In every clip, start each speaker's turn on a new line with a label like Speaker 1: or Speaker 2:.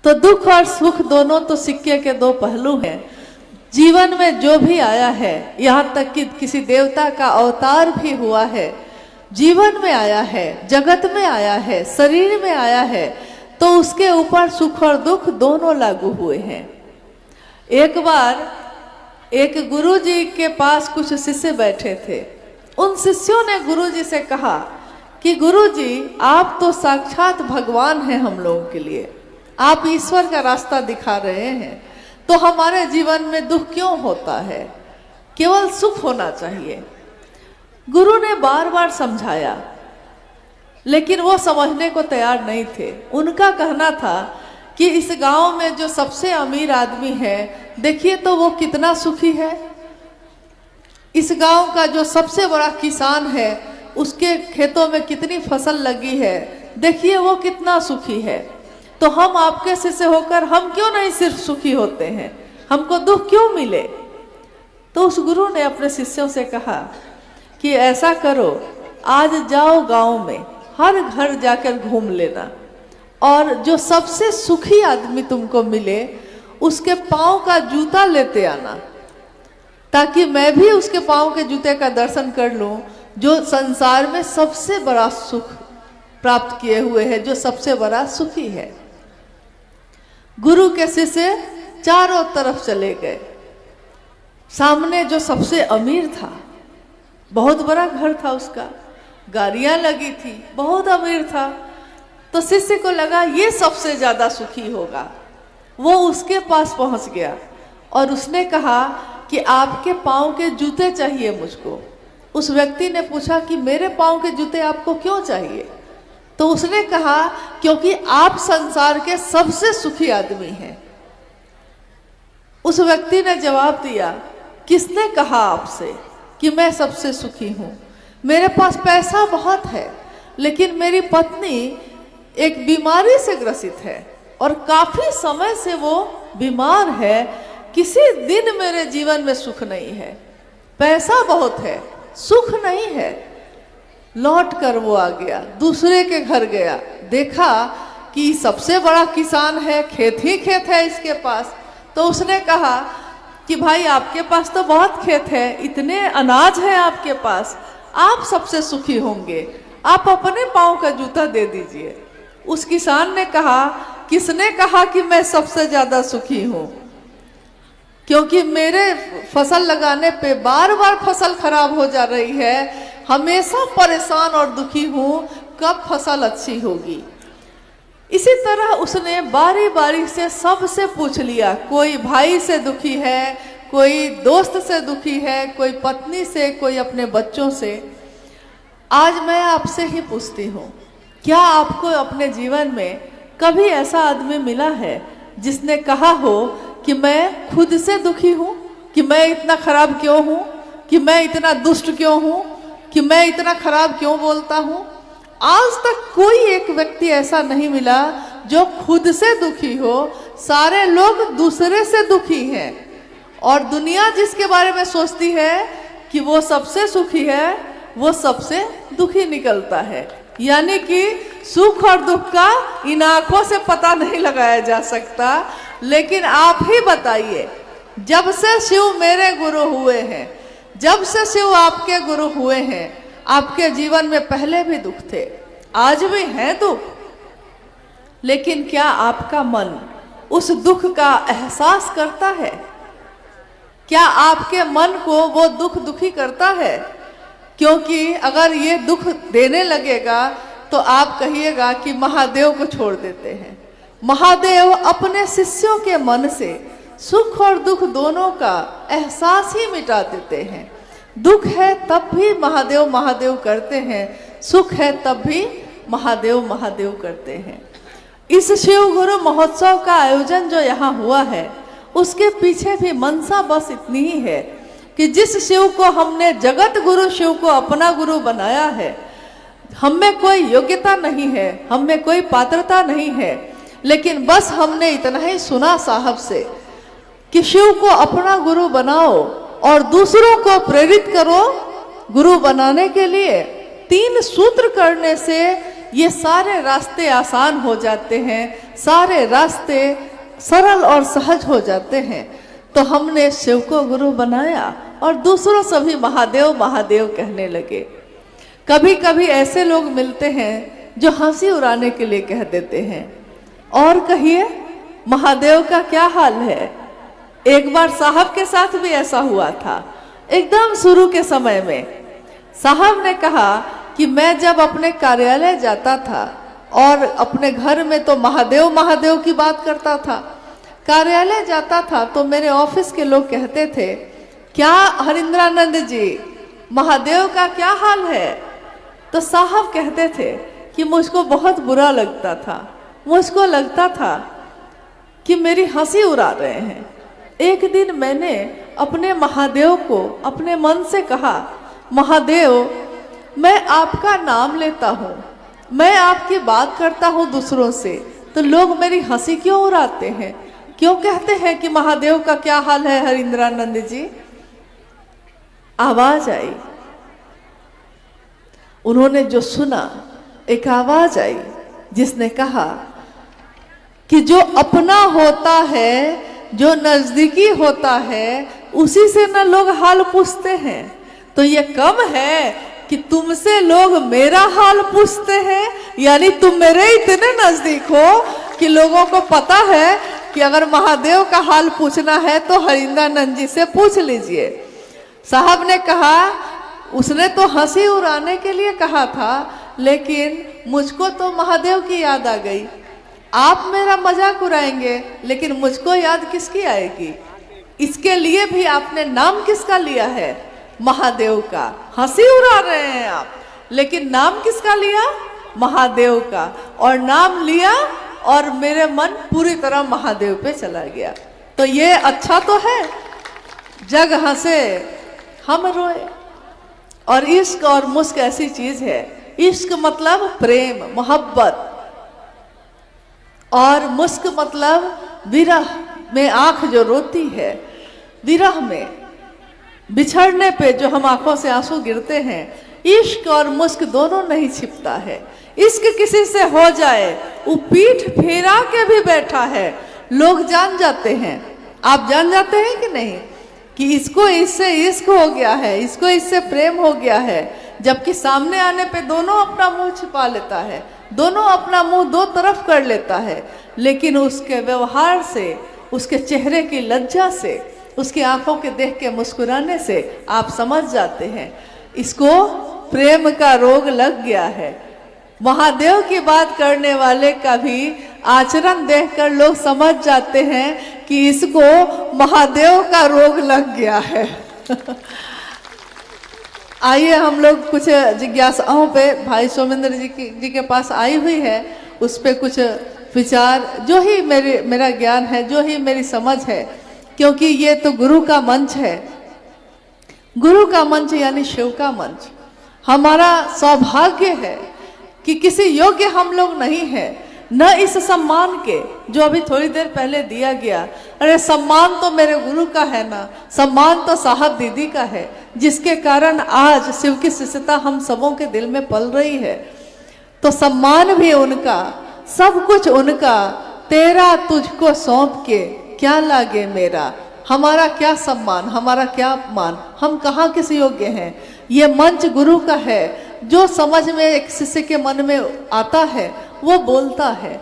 Speaker 1: तो दुख और सुख दोनों तो सिक्के के दो पहलू हैं। जीवन में जो भी आया है, यहाँ तक कि किसी देवता का अवतार भी हुआ है, जीवन में आया है, जगत में आया है, शरीर में आया है, तो उसके ऊपर सुख और दुख दोनों लागू हुए हैं। एक बार एक गुरुजी के पास कुछ शिष्य बैठे थे। उन शिष्यों ने गुरुजी से कहा कि गुरुजी, आप तो साक्षात भगवान हैं हम लोगों के लिए, आप ईश्वर का रास्ता दिखा रहे हैं, तो हमारे जीवन में दुख क्यों होता है, केवल सुख होना चाहिए। गुरु ने बार बार समझाया, लेकिन वो समझने को तैयार नहीं थे। उनका कहना था कि इस गांव में जो सबसे अमीर आदमी है, देखिए तो वो कितना सुखी है। इस गांव का जो सबसे बड़ा किसान है, उसके खेतों में कितनी फसल लगी है, देखिए वो कितना सुखी है। तो हम आपके शिष्य होकर हम क्यों नहीं सिर्फ सुखी होते हैं, हमको दुख क्यों मिले। तो उस गुरु ने अपने शिष्यों से कहा कि ऐसा करो, आज जाओ गांव में, हर घर जाकर घूम लेना, और जो सबसे सुखी आदमी तुमको मिले उसके पाँव का जूता लेते आना, ताकि मैं भी उसके पाँव के जूते का दर्शन कर लूं, जो संसार में सबसे बड़ा सुख प्राप्त किए हुए है, जो सबसे बड़ा सुखी है। गुरु के शिष्य चारों तरफ चले गए। सामने जो सबसे अमीर था, बहुत बड़ा घर था उसका, गाड़ियां लगी थी, बहुत अमीर था, तो शिष्य को लगा ये सबसे ज्यादा सुखी होगा। वो उसके पास पहुंच गया और उसने कहा कि आपके पाँव के जूते चाहिए मुझको। उस व्यक्ति ने पूछा कि मेरे पाँव के जूते आपको क्यों चाहिए। तो उसने कहा क्योंकि आप संसार के सबसे सुखी आदमी हैं। उस व्यक्ति ने जवाब दिया, किसने कहा आपसे कि मैं सबसे सुखी हूँ? मेरे पास पैसा बहुत है, लेकिन मेरी पत्नी एक बीमारी से ग्रसित है और काफी समय से वो बीमार है। किसी दिन मेरे जीवन में सुख नहीं है। पैसा बहुत है, सुख नहीं है। लौट कर वो आ गया, दूसरे के घर गया, देखा कि सबसे बड़ा किसान है, खेत ही खेत है इसके पास। तो उसने कहा कि भाई आपके पास तो बहुत खेत है, इतने अनाज है आपके पास, आप सबसे सुखी होंगे, आप अपने पाँव का जूता दे दीजिए। उस किसान ने कहा, किसने कहा कि मैं सबसे ज्यादा सुखी हूँ? क्योंकि मेरे फसल लगाने पे बार बार फसल खराब हो जा रही है, हमेशा परेशान और दुखी हूँ, कब फसल अच्छी होगी। इसी तरह उसने बारी बारी से सबसे पूछ लिया, कोई भाई से दुखी है, कोई दोस्त से दुखी है, कोई पत्नी से, कोई अपने बच्चों से। आज मैं आपसे ही पूछती हूँ, क्या आपको अपने जीवन में कभी ऐसा आदमी मिला है जिसने कहा हो कि मैं खुद से दुखी हूँ, कि मैं इतना खराब क्यों हूँ, कि मैं इतना दुष्ट क्यों हूँ, कि मैं इतना खराब क्यों बोलता हूँ? आज तक कोई एक व्यक्ति ऐसा नहीं मिला जो खुद से दुखी हो। सारे लोग दूसरे से दुखी हैं, और दुनिया जिसके बारे में सोचती है कि वो सबसे सुखी है, वो सबसे दुखी निकलता है। यानी कि सुख और दुख का इन आंखों से पता नहीं लगाया जा सकता। लेकिन आप ही बताइए, जब से शिव मेरे गुरु हुए हैं, जब से शिव आपके गुरु हुए हैं, आपके जीवन में पहले भी दुख थे, आज भी हैं दुख, लेकिन क्या आपका मन उस दुख का एहसास करता है? क्या आपके मन को वो दुख दुखी करता है? क्योंकि अगर ये दुख देने लगेगा तो आप कहिएगा कि महादेव को छोड़ देते हैं। महादेव अपने शिष्यों के मन से सुख और दुख दोनों का एहसास ही मिटा देते हैं। दुख है तब भी महादेव महादेव करते हैं, सुख है तब भी महादेव महादेव करते हैं। इस शिव गुरु महोत्सव का आयोजन जो यहाँ हुआ है, उसके पीछे भी मनसा बस इतनी ही है कि जिस शिव को हमने जगत गुरु शिव को अपना गुरु बनाया है, हम में कोई योग्यता नहीं है, हम में कोई पात्रता नहीं है, लेकिन बस हमने इतना ही सुना साहब से कि शिव को अपना गुरु बनाओ और दूसरों को प्रेरित करो गुरु बनाने के लिए। 3 सूत्र करने से ये सारे रास्ते आसान हो जाते हैं, सारे रास्ते सरल और सहज हो जाते हैं। तो हमने शिव को गुरु बनाया और दूसरों से भी महादेव महादेव कहने लगे। कभी कभी ऐसे लोग मिलते हैं जो हंसी उड़ाने के लिए कह देते हैं, और कहिए महादेव का क्या हाल है। एक बार साहब के साथ भी ऐसा हुआ था। एकदम शुरू के समय में साहब ने कहा कि मैं जब अपने कार्यालय जाता था और अपने घर में तो महादेव महादेव की बात करता था, कार्यालय जाता था तो मेरे ऑफिस के लोग कहते थे, क्या हरिंद्रानंद जी महादेव का क्या हाल है। तो साहब कहते थे कि मुझको बहुत बुरा लगता था, मुझको लगता था कि मेरी हंसी उड़ा रहे हैं। एक दिन मैंने अपने महादेव को अपने मन से कहा, महादेव मैं आपका नाम लेता हूँ, मैं आपकी बात करता हूँ दूसरों से, तो लोग मेरी हंसी क्यों उड़ाते हैं, क्यों कहते हैं कि महादेव का क्या हाल है हरिंद्रानंद जी। आवाज आई, उन्होंने जो सुना, एक आवाज आई जिसने कहा कि जो अपना होता है, जो नजदीकी होता है, उसी से ना लोग हाल पूछते हैं। तो ये कम है कि तुमसे लोग मेरा हाल पूछते हैं, यानी तुम मेरे इतने नजदीक हो कि लोगों को पता है कि अगर महादेव का हाल पूछना है तो हरिंद्रानंद जी से पूछ लीजिए। साहब ने कहा, उसने तो हंसी उड़ाने के लिए कहा था, लेकिन मुझको तो महादेव की याद आ गई। आप मेरा मजाक उड़ाएंगे, लेकिन मुझको याद किसकी आएगी। इसके लिए भी आपने नाम किसका लिया है, महादेव का। हंसी उड़ा रहे हैं आप, लेकिन नाम किसका लिया, महादेव का। और नाम लिया और मेरे मन पूरी तरह महादेव पे चला गया। तो ये अच्छा तो है, जग हंसे हम रोए। और इश्क और मुस्क ऐसी चीज है, इश्क मतलब प्रेम मोहब्बत, और मुस्क मतलब विरह में आंख जो रोती है। विरह में बिछड़ने पे जो हम आंखों से आंसू गिरते हैं, इश्क और मुस्क दोनों नहीं छिपता है। इश्क किसी से हो जाए, वो पीठ फेरा के भी बैठा है, लोग जान जाते हैं। आप जान जाते हैं कि नहीं कि इसको इससे इश्क हो गया है, इसको इससे प्रेम हो गया है। जबकि सामने आने पे दोनों अपना मुंह छिपा लेता है, दोनों अपना मुंह दो तरफ कर लेता है, लेकिन उसके व्यवहार से, उसके चेहरे की लज्जा से, उसकी आंखों के देख के मुस्कुराने से आप समझ जाते हैं इसको प्रेम का रोग लग गया है। महादेव की बात करने वाले का भी आचरण देखकर लोग समझ जाते हैं कि इसको महादेव का रोग लग गया है। आइए हम लोग कुछ जिज्ञासाओं पे भाई सोमेंद्र जी के पास आई हुई है, उस पे कुछ विचार, जो ही मेरा ज्ञान है, जो ही मेरी समझ है, क्योंकि ये तो गुरु का मंच है। गुरु का मंच यानी शिव का मंच। हमारा सौभाग्य है कि किसी योग्य हम लोग नहीं हैं, न इस सम्मान के जो अभी थोड़ी देर पहले दिया गया। अरे सम्मान तो मेरे गुरु का है ना, सम्मान तो साहब दीदी का है, जिसके कारण आज शिव की शिष्यता हम सबों के दिल में पल रही है। तो सम्मान भी उनका, सब कुछ उनका। तेरा तुझको सौंप के क्या लागे मेरा, हमारा क्या सम्मान, हमारा क्या अपमान, हम कहाँ किस योग्य हैं। ये मंच गुरु का है, जो समझ में एक शिष्य के मन में आता है वो बोलता है।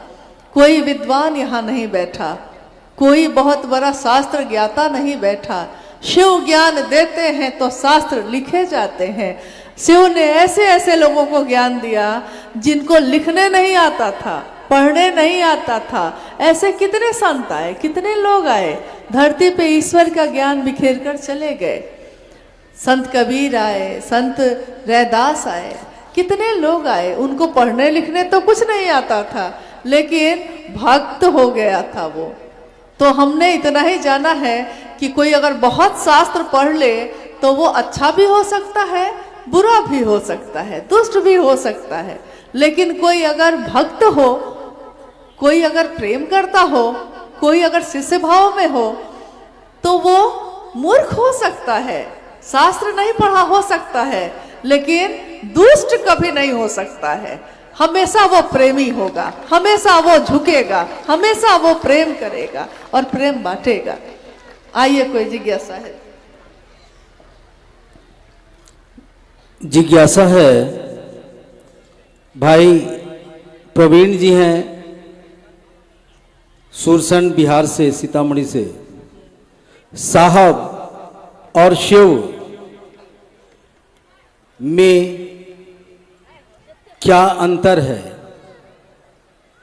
Speaker 1: कोई विद्वान यहाँ नहीं बैठा, कोई बहुत बड़ा शास्त्र ज्ञाता नहीं बैठा। शिव ज्ञान देते हैं तो शास्त्र लिखे जाते हैं। शिव ने ऐसे ऐसे लोगों को ज्ञान दिया जिनको लिखने नहीं आता था, पढ़ने नहीं आता था। ऐसे कितने संत आए, कितने लोग आए, धरती पे ईश्वर का ज्ञान बिखेर कर चले गए। संत कबीर आए, संत रैदास आए, कितने लोग आए, उनको पढ़ने लिखने तो कुछ नहीं आता था, लेकिन भक्त हो गया था वो। तो हमने इतना ही जाना है कि कोई अगर बहुत शास्त्र पढ़ ले तो वो अच्छा भी हो सकता है, बुरा भी हो सकता है, दुष्ट भी हो सकता है। लेकिन कोई अगर भक्त हो, कोई अगर प्रेम करता हो, कोई अगर शिष्य भाव में हो, तो वो मूर्ख हो सकता है, शास्त्र नहीं पढ़ा हो सकता है, लेकिन दुष्ट कभी नहीं हो सकता है। हमेशा वो प्रेमी होगा, हमेशा वो झुकेगा, हमेशा वो प्रेम करेगा और प्रेम बांटेगा। आइए, कोई जिज्ञासा है?
Speaker 2: जिज्ञासा है, भाई प्रवीण जी हैं, सुरसंड बिहार से, सीतामढ़ी से। साहब और शिव में क्या अंतर है?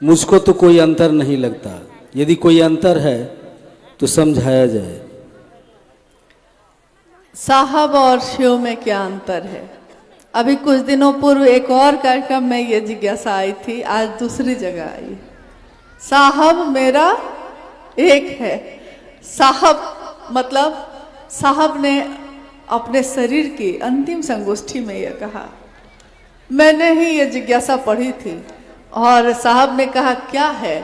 Speaker 2: मुझको तो कोई अंतर नहीं लगता, यदि कोई अंतर है तो समझाया जाए।
Speaker 1: साहब और शिव में क्या अंतर है? अभी कुछ दिनों पूर्व एक और कार्यक्रम में ये जिज्ञासा आई थी, आज दूसरी जगह आई। साहब मेरा एक है। साहब मतलब साहब ने अपने शरीर की अंतिम संगोष्ठी में यह कहा। मैंने ही ये जिज्ञासा पढ़ी थी और साहब ने कहा क्या है,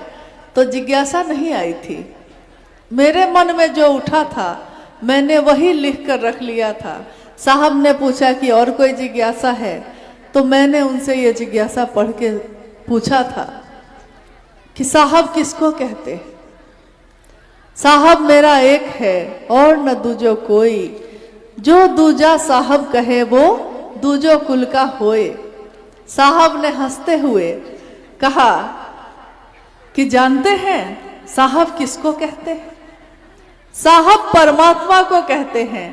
Speaker 1: तो जिज्ञासा नहीं आई थी। मेरे मन में जो उठा था मैंने वही लिख कर रख लिया था। साहब ने पूछा कि और कोई जिज्ञासा है, तो मैंने उनसे ये जिज्ञासा पढ़ के पूछा था कि साहब किसको कहते हैं? साहब मेरा एक है और न दूजो कोई, जो दूजा साहब कहे वो दूजो कुल का होए। साहब ने हंसते हुए कहा कि जानते हैं साहब किसको कहते हैं? साहब परमात्मा को कहते हैं,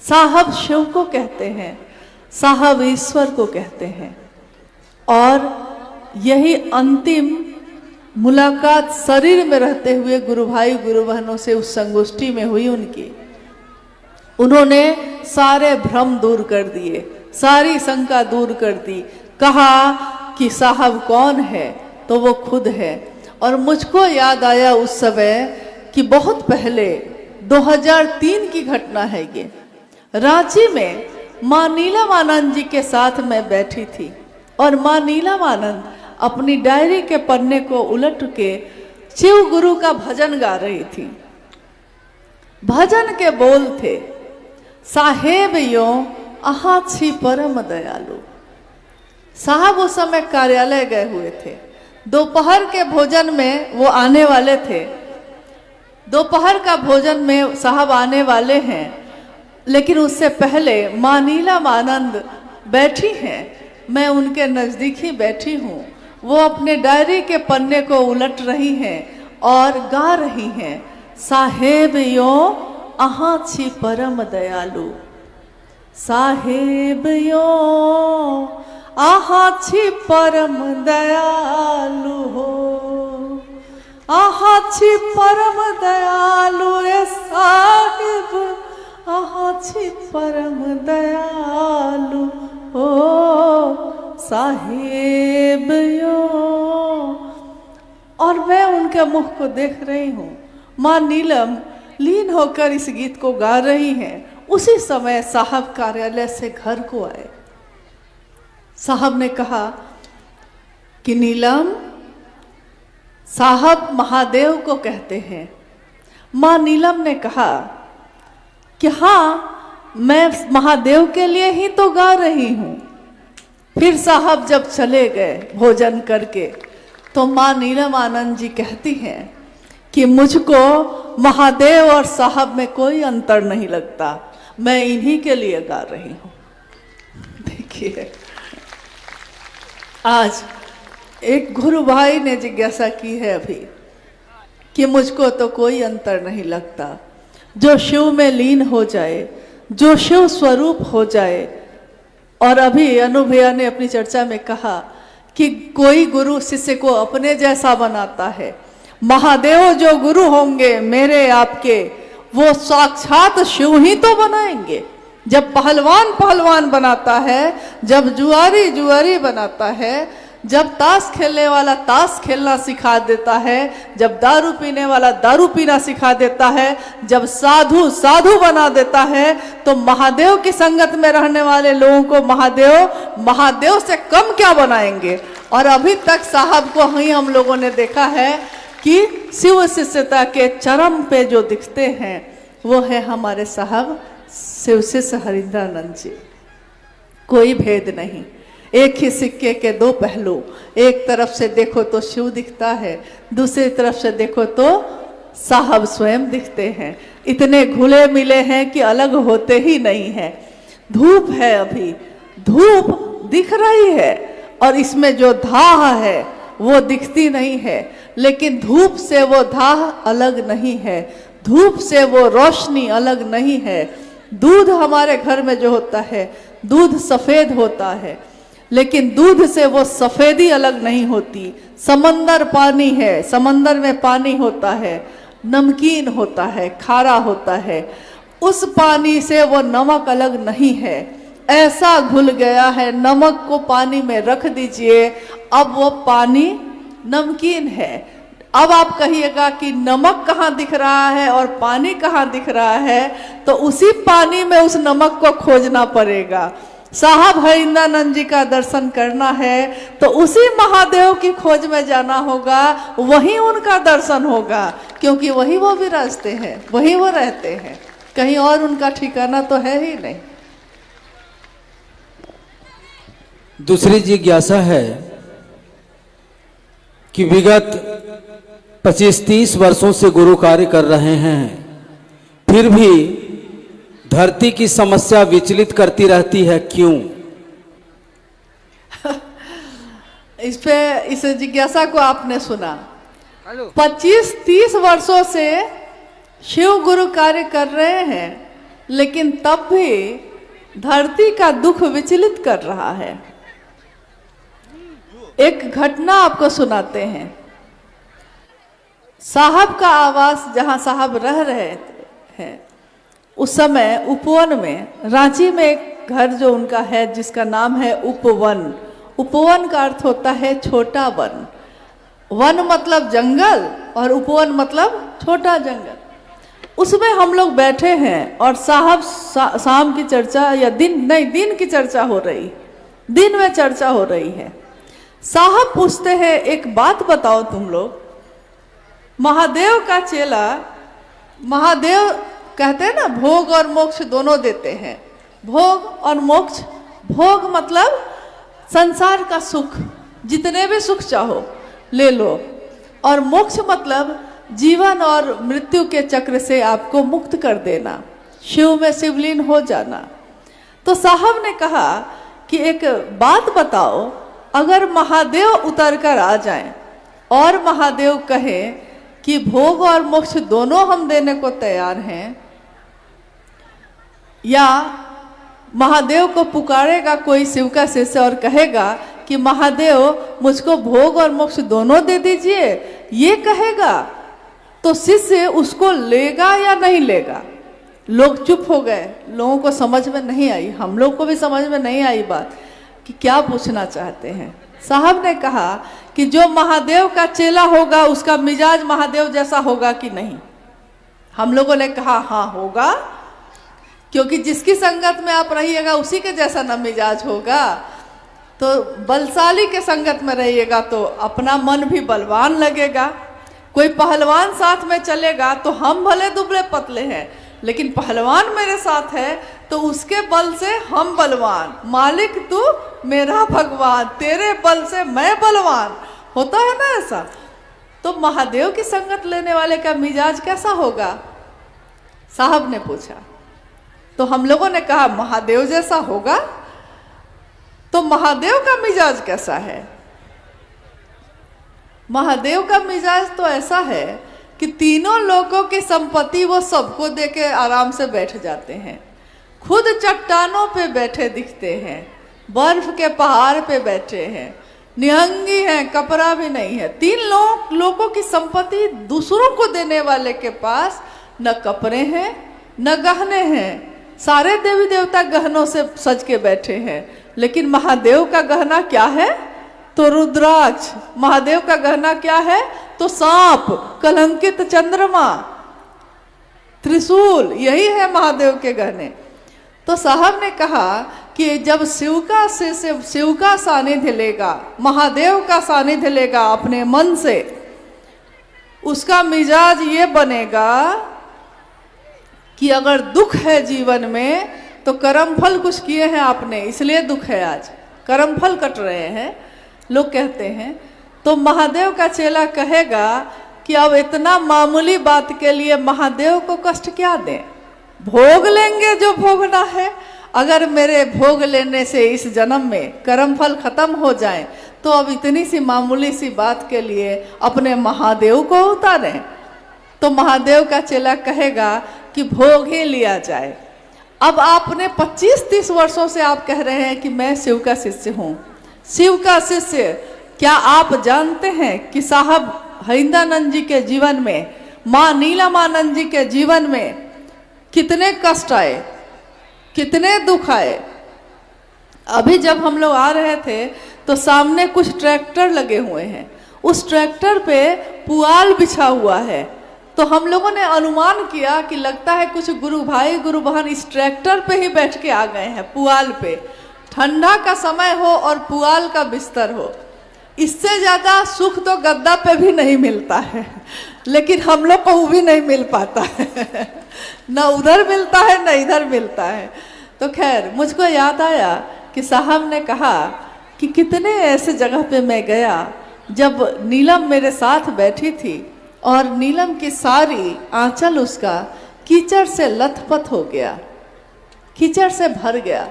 Speaker 1: साहब शिव को कहते हैं, साहब ईश्वर को कहते हैं। और यही अंतिम मुलाकात शरीर में रहते हुए गुरु भाई गुरु बहनों से उस संगोष्ठी में हुई उनकी। उन्होंने सारे भ्रम दूर कर दिए, सारी शंका दूर कर दी। कहा कि साहब कौन है, तो वो खुद है। और मुझको याद आया उस समय कि बहुत पहले 2003 की घटना है ये। रांची में माँ नीलम आनंद जी के साथ मैं बैठी थी और माँ नीलम आनंद अपनी डायरी के पन्ने को उलट के शिव गुरु का भजन गा रही थी। भजन के बोल थे, साहेब यो आहा छी परम दयालु। साहब उस समय कार्यालय गए हुए थे। दोपहर के भोजन में वो आने वाले थे। दोपहर का भोजन में साहब आने वाले हैं, लेकिन उससे पहले माँ नीलम आनंद बैठी हैं। मैं उनके नज़दीक ही बैठी हूँ। वो अपने डायरी के पन्ने को उलट रही हैं और गा रही हैं, साहेब यो आहा छी परम दयालु। साहेब यो आहा छी परम दयालु हो, आहा छी परम दयालु रे साहिब, आहा छी परम दयालु हो साहेब यो। और मैं उनके मुख को देख रही हूँ। माँ नीलम लीन होकर इस गीत को गा रही हैं। उसी समय साहब कार्यालय से घर को आए। साहब ने कहा कि नीलम, साहब महादेव को कहते हैं। माँ नीलम ने कहा कि हाँ, मैं महादेव के लिए ही तो गा रही हूँ। फिर साहब जब चले गए भोजन करके, तो माँ नीलम आनंद जी कहती हैं कि मुझको महादेव और साहब में कोई अंतर नहीं लगता, मैं इन्हीं के लिए गा रही हूँ। देखिए, आज एक गुरु भाई ने जिज्ञासा की है अभी कि मुझको तो कोई अंतर नहीं लगता। जो शिव में लीन हो जाए, जो शिव स्वरूप हो जाए। और अभी अनु भैया ने अपनी चर्चा में कहा कि कोई गुरु शिष्य को अपने जैसा बनाता है। महादेव जो गुरु होंगे मेरे आपके, वो साक्षात शिव ही तो बनाएंगे। जब पहलवान पहलवान बनाता है, जब जुआरी जुआरी बनाता है, जब ताश खेलने वाला ताश खेलना सिखा देता है, जब दारू पीने वाला दारू पीना सिखा देता है, जब साधु साधु बना देता है, तो महादेव की संगत में रहने वाले लोगों को महादेव महादेव से कम क्या बनाएंगे। और अभी तक साहब को ही हम लोगों ने देखा है कि शिव शिष्यता के चरम पे जो दिखते हैं वो है हमारे साहब शिव शिष्य हरिंद्रानंद जी। कोई भेद नहीं। एक ही सिक्के के दो पहलू, एक तरफ से देखो तो शिव दिखता है, दूसरी तरफ से देखो तो साहब स्वयं दिखते हैं। इतने घुले मिले हैं कि अलग होते ही नहीं है। धूप है, अभी धूप दिख रही है और इसमें जो धाह है वो दिखती नहीं है, लेकिन धूप से वो धाह अलग नहीं है, धूप से वो रोशनी अलग नहीं है। दूध हमारे घर में जो होता है, दूध सफेद होता है, लेकिन दूध से वो सफेदी अलग नहीं होती। समंदर पानी है, समंदर में पानी होता है, नमकीन होता है, खारा होता है, उस पानी से वो नमक अलग नहीं है। ऐसा घुल गया है, नमक को पानी में रख दीजिए, अब वो पानी नमकीन है। अब आप कहिएगा कि नमक कहाँ दिख रहा है और पानी कहाँ दिख रहा है, तो उसी पानी में उस नमक को खोजना पड़ेगा। साहब हरिंद्रानंद जी का दर्शन करना है तो उसी महादेव की खोज में जाना होगा, वहीं उनका दर्शन होगा, क्योंकि वही वो विराजते हैं, वही वो रहते हैं, कहीं और उनका ठिकाना तो है ही नहीं।
Speaker 2: दूसरी जिज्ञासा है कि विगत 25-30 वर्षों से गुरु कार्य कर रहे हैं, फिर भी धरती की समस्या विचलित करती रहती है, क्यों?
Speaker 1: इस जिज्ञासा को आपने सुना। 25-30 वर्षों से शिव गुरु कार्य कर रहे हैं, लेकिन तब भी धरती का दुख विचलित कर रहा है। एक घटना आपको सुनाते हैं। साहब का आवास जहां साहब रह रहे हैं, उस समय उपवन में, रांची में एक घर जो उनका है जिसका नाम है उपवन। उपवन का अर्थ होता है छोटा वन। वन मतलब जंगल और उपवन मतलब छोटा जंगल। उसमें हम लोग बैठे हैं और साहब शाम की चर्चा या दिन की चर्चा हो रही, दिन में चर्चा हो रही है। साहब पूछते हैं, एक बात बताओ तुम लोग, महादेव का चेला, महादेव कहते हैं ना भोग और मोक्ष दोनों देते हैं। भोग और मोक्ष, भोग मतलब संसार का सुख, जितने भी सुख चाहो ले लो, और मोक्ष मतलब जीवन और मृत्यु के चक्र से आपको मुक्त कर देना, शिव में शिवलीन हो जाना। तो साहब ने कहा कि एक बात बताओ, अगर महादेव उतर कर आ जाएं और महादेव कहें कि भोग और मोक्ष दोनों हम देने को तैयार हैं, या महादेव को पुकारेगा कोई शिव का शिष्य और कहेगा कि महादेव मुझको भोग और मोक्ष दोनों दे दीजिए, ये कहेगा, तो शिष्य उसको लेगा या नहीं लेगा? लोग चुप हो गए, लोगों को समझ में नहीं आई, हम लोग को भी समझ में नहीं आई बात कि क्या पूछना चाहते हैं। साहब ने कहा कि जो महादेव का चेला होगा उसका मिजाज महादेव जैसा होगा कि नहीं? हम लोगों ने कहा हाँ होगा, क्योंकि जिसकी संगत में आप रहिएगा उसी के जैसा न मिजाज होगा। तो बलशाली के संगत में रहिएगा तो अपना मन भी बलवान लगेगा। कोई पहलवान साथ में चलेगा तो हम भले दुबले पतले हैं, लेकिन पहलवान मेरे साथ है तो उसके बल से हम बलवान, मालिक तू मेरा भगवान, तेरे बल से मैं बलवान, होता है ना ऐसा। तो महादेव की संगत लेने वाले का मिजाज कैसा होगा? साहब ने पूछा। तो हम लोगों ने कहा महादेव जैसा होगा। तो महादेव का मिजाज कैसा है? महादेव का मिजाज तो ऐसा है कि तीनों लोगों की संपत्ति वो सबको देके आराम से बैठ जाते हैं। खुद चट्टानों पे बैठे दिखते हैं, बर्फ के पहाड़ पे बैठे हैं, निहंगी हैं, कपड़ा भी नहीं है। तीन लोगों की संपत्ति दूसरों को देने वाले के पास न कपड़े हैं न गहने हैं। सारे देवी देवता गहनों से सज के बैठे हैं, लेकिन महादेव का गहना क्या है? तो रुद्राक्ष। महादेव का गहना क्या है? तो सांप, कलंकित चंद्रमा, त्रिशूल, यही है महादेव के गहने। तो साहब ने कहा कि जब शिव का सानिध्य लेगा, महादेव का सानिध्य लेगा अपने मन से, उसका मिजाज ये बनेगा कि अगर दुख है जीवन में तो कर्म फल कुछ किए हैं आपने, इसलिए दुख है आज। कर्मफल कट रहे हैं, लोग कहते हैं। तो महादेव का चेला कहेगा कि अब इतना मामूली बात के लिए महादेव को कष्ट क्या दें, भोग लेंगे जो भोगना है। अगर मेरे भोग लेने से इस जन्म में कर्मफल खत्म हो जाए तो अब इतनी सी मामूली सी बात के लिए अपने महादेव को उतारें। तो महादेव का चेला कहेगा कि भोग ही लिया जाए। अब आपने 25-30 वर्षों से आप कह रहे हैं कि मैं शिव का शिष्य हूँ, शिव का शिष्य। क्या आप जानते हैं कि साहब हरिंदानंद जी के जीवन में, माँ नीलमानंद जी के जीवन में कितने कष्ट आए, कितने दुख आए। अभी जब हम लोग आ रहे थे तो सामने कुछ ट्रैक्टर लगे हुए हैं, उस ट्रैक्टर पे पुआल बिछा हुआ है। तो हम लोगों ने अनुमान किया कि लगता है कुछ गुरु भाई गुरु बहन इस ट्रैक्टर पे ही बैठ के आ गए हैं, पुआल पे। ठंडा का समय हो और पुआल का बिस्तर हो, इससे ज़्यादा सुख तो गद्दा पे भी नहीं मिलता है, लेकिन हम लोग को वो भी नहीं मिल पाता है न उधर मिलता है न इधर मिलता है। तो खैर मुझको याद आया कि साहब ने कहा कि कितने ऐसे जगह पे मैं गया जब नीलम मेरे साथ बैठी थी और नीलम की सारी आंचल उसका कीचड़ से लथपथ हो गया, कीचड़ से भर गया,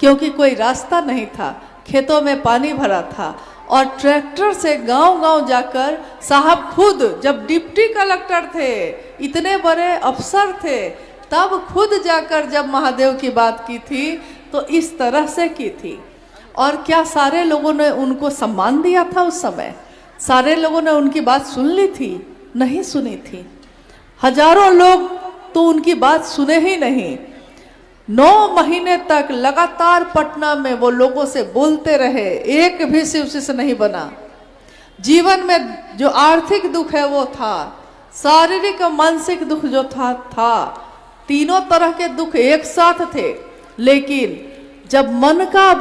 Speaker 1: क्योंकि कोई रास्ता नहीं था, खेतों में पानी भरा था। और ट्रैक्टर से गांव-गांव जाकर साहब खुद, जब डिप्टी कलेक्टर थे, इतने बड़े अफसर थे, तब खुद जाकर जब महादेव की बात की थी तो इस तरह से की थी। और क्या सारे लोगों ने उनको सम्मान दिया था उस समय? सारे लोगों ने उनकी बात सुन ली थी? नहीं सुनी थी। हजारों लोग तो उनकी बात सुने ही नहीं। 9 महीने तक लगातार पटना में वो लोगों से बोलते रहे, एक भी शिव शिष्य नहीं बना। जीवन में जो आर्थिक दुख है वो था, शारीरिक और मानसिक दुख जो था, तीनों तरह के दुख एक साथ थे। लेकिन जब मन का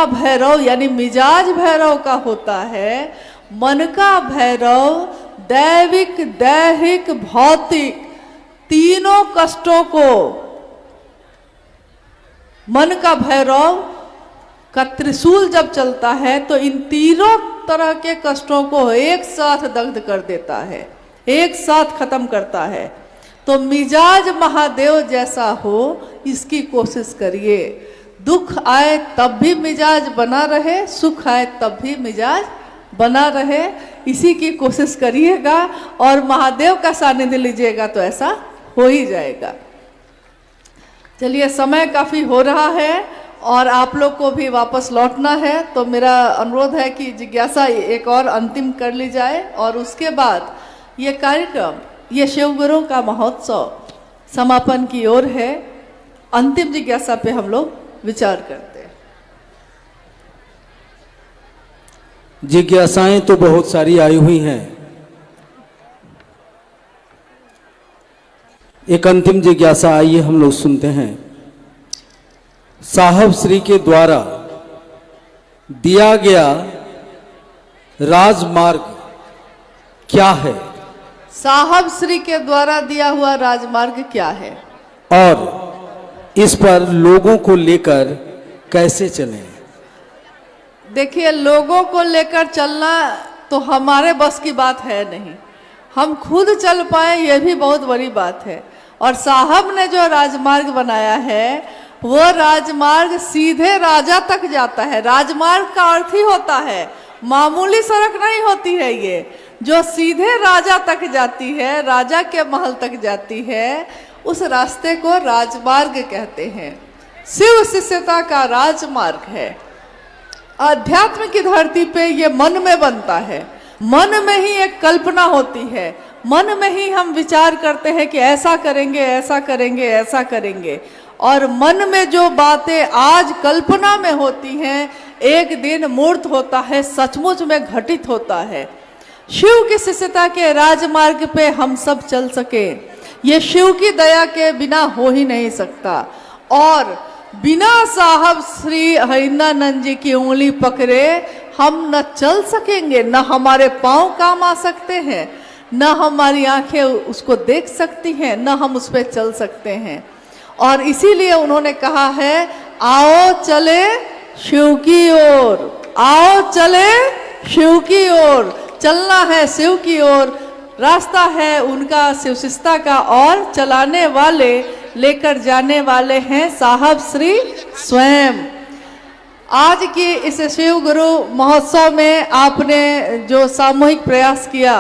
Speaker 1: भैरव यानी मिजाज भैरव का होता है, मन का भैरव दैविक, दैहिक, भौतिक तीनों कष्टों को, मन का भैरव का त्रिशूल जब चलता है तो इन तीनों तरह के कष्टों को एक साथ दग्ध कर देता है, एक साथ खत्म करता है। तो मिजाज महादेव जैसा हो इसकी कोशिश करिए। दुख आए तब भी मिजाज बना रहे, सुख आए तब भी मिजाज बना रहे, इसी की कोशिश करिएगा और महादेव का सानिध्य लीजिएगा तो ऐसा हो ही जाएगा। चलिए, समय काफ़ी हो रहा है और आप लोग को भी वापस लौटना है, तो मेरा अनुरोध है कि जिज्ञासा एक और अंतिम कर ली जाए और उसके बाद ये कार्यक्रम, ये शिवगुरु का महोत्सव समापन की ओर है। अंतिम जिज्ञासा पे हम लोग विचार करते हैं।
Speaker 2: जिज्ञासाएं तो बहुत सारी आई हुई हैं। एक अंतिम जिज्ञासा आइए हम लोग सुनते हैं। साहब श्री के द्वारा दिया गया राजमार्ग क्या है?
Speaker 1: साहब श्री के द्वारा दिया हुआ राजमार्ग क्या है
Speaker 2: और इस पर लोगों को लेकर कैसे चलें?
Speaker 1: देखिए, लोगों को लेकर चलना तो हमारे बस की बात है नहीं। हम खुद चल पाए ये भी बहुत बड़ी बात है। और साहब ने जो राजमार्ग बनाया है वो राजमार्ग सीधे राजा तक जाता है। राजमार्ग का अर्थ ही होता है, मामूली सड़क नहीं होती है ये, जो सीधे राजा तक जाती है, राजा के महल तक जाती है, उस रास्ते को राजमार्ग कहते हैं। शिव शिष्यता का राजमार्ग है। अध्यात्म की धरती पे ये मन में बनता है, मन में ही एक कल्पना होती है, मन में ही हम विचार करते हैं कि ऐसा करेंगे, ऐसा करेंगे, ऐसा करेंगे। और मन में जो बातें आज कल्पना में होती हैं, एक दिन मूर्त होता है, सचमुच में घटित होता है। शिव की शिष्यता के राजमार्ग पे हम सब चल सके, ये शिव की दया के बिना हो ही नहीं सकता। और बिना साहब श्री हरिंदानंद जी की उंगली पकड़े हम न चल सकेंगे, न हमारे पांव काम आ सकते हैं, न हमारी आंखें उसको देख सकती हैं, न हम उस पर चल सकते हैं। और इसीलिए उन्होंने कहा है आओ चले शिव की ओर, आओ चले शिव की ओर, चलना है शिव की ओर, रास्ता है उनका शिवशिष्टा का, और चलाने वाले लेकर जाने वाले हैं साहब श्री स्वयं। आज की इस शिव गुरु महोत्सव में आपने जो सामूहिक प्रयास किया,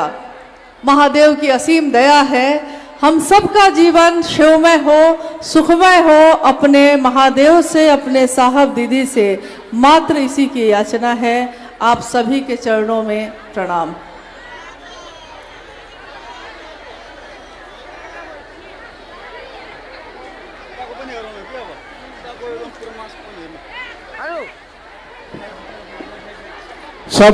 Speaker 1: महादेव की असीम दया है, हम सबका जीवन शिवमय हो, सुखमय हो, अपने महादेव से, अपने साहब दीदी से मात्र इसी की याचना है। आप सभी के चरणों में प्रणाम।
Speaker 2: सब